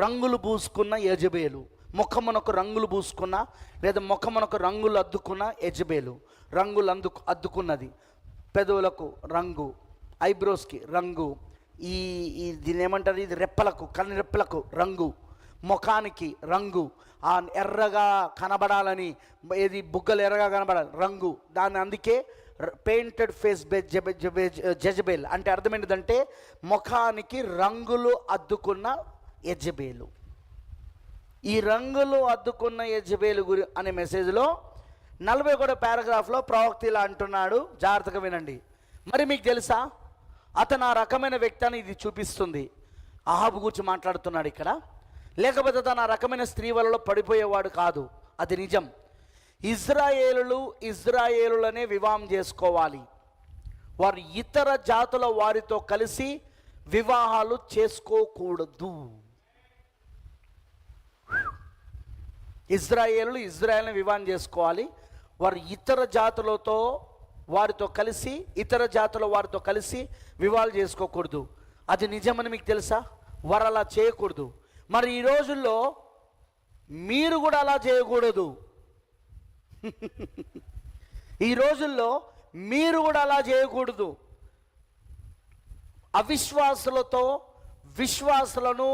రంగులు పూసుకున్న యెజబేలు, ముఖమునకు రంగులు పూసుకున్న లేదా ముఖమునకు రంగులు అద్దుకున్న యెజబేలు. రంగులు అద్దుకున్నది, పెదవులకు రంగు, ఐబ్రోస్కి రంగు, ఈ దీని ఏమంటారు, ఇది రెప్పలకు, కన్ను రెప్పలకు రంగు, ముఖానికి రంగు, ఆ ఎర్రగా కనబడాలని, ఏది బుగ్గలు ఎర్రగా కనబడాలి రంగు, దాన్ని అందుకే పెయింటెడ్ ఫేస్ జెజబేల్ అంటే అర్థం ఏంటిదంటే ముఖానికి రంగులు అద్దుకున్న యెజబేలు. ఈ రంగులు అద్దుకున్న యెజబేలు అనే మెసేజ్లో 41వ పారాగ్రాఫ్లో ప్రవక్త ఇలా అంటున్నాడు, జాగ్రత్తగా వినండి. మరి మీకు తెలుసా, అతను ఆ రకమైన వ్యక్తి అని ఇది చూపిస్తుంది. అహాబు గురించి మాట్లాడుతున్నాడు ఇక్కడ. లేకపోతే తను ఆ రకమైన స్త్రీ వలలో పడిపోయేవాడు కాదు, అది నిజం. ఇజ్రాయేలులనే వివాహం చేసుకోవాలి. వారు ఇతర జాతుల వారితో కలిసి వివాహాలు చేసుకోకూడదు. ఇజ్రాయేల్ని వివాహం చేసుకోవాలి. వారు ఇతర జాతులతో వారితో కలిసి, ఇతర జాతుల వారితో కలిసి వివాహాలు చేసుకోకూడదు. అది నిజమని మీకు తెలుసా? వారు అలా చేయకూడదు. మరి ఈ రోజుల్లో మీరు కూడా అలా చేయకూడదు. ఈ రోజుల్లో మీరు కూడా అలా చేయకూడదు. అవిశ్వాసులతో విశ్వాసులను